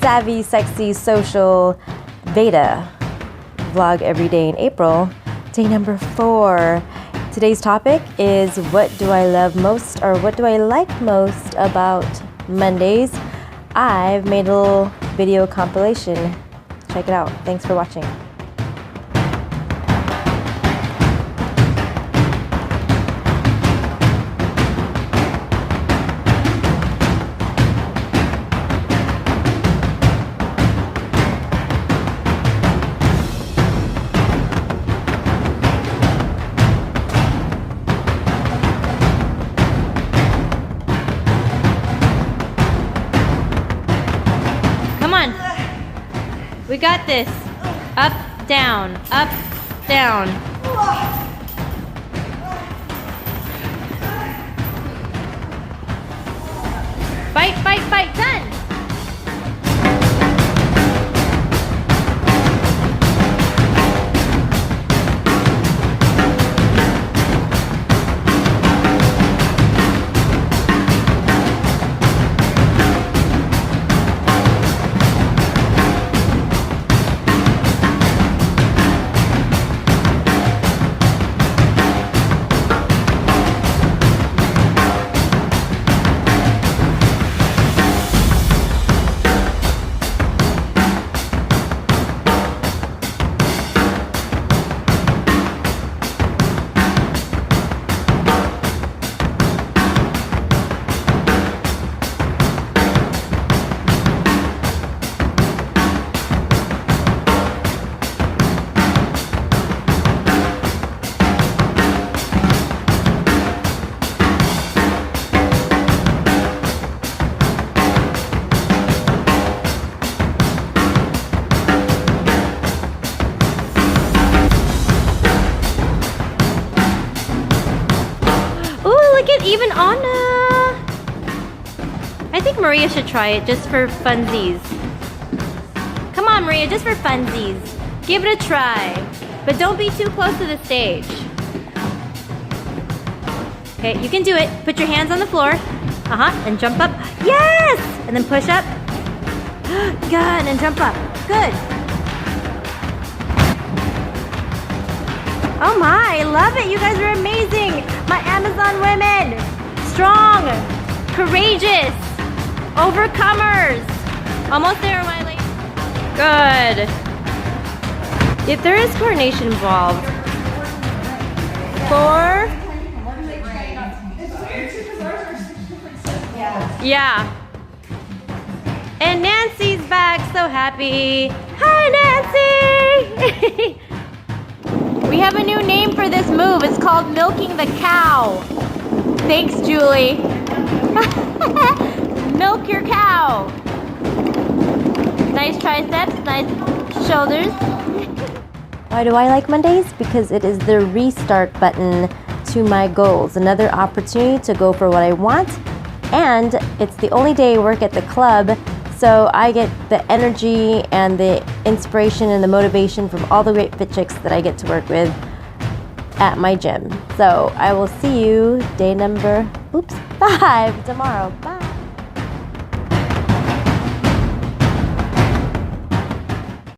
savvy, sexy, social beta vlog every day in April. Day number 4. Today's topic is what do I love most, or what do I like most about Mondays. I've made a little video compilation. Check it out. Thanks for watching. We got this. Up, down, up, down. Fight, fight, fight, done. Even Anna! I think Maria should try it just for funsies. Come on, Maria, just for funsies. Give it a try. But don't be too close to the stage. Okay, you can do it. Put your hands on the floor. And jump up. Yes! And then push up. Good, and jump up. Good. Oh my, I love it. You guys are amazing. My Amazon women. Strong, courageous, overcomers. Almost there, Wiley. Good. If there is coordination involved. 4. Yeah. And Nancy's back, so happy. Hi, Nancy. We have a new name for this move. It's called milking the cow. Thanks, Julie. Milk your cow. Nice triceps, nice shoulders. Why do I like Mondays? Because it is the restart button to my goals. Another opportunity to go for what I want. And it's the only day I work at the club, so I get the energy and the inspiration and the motivation from all the great fit chicks that I get to work with at my gym. So I will see you day number 5 tomorrow. Bye.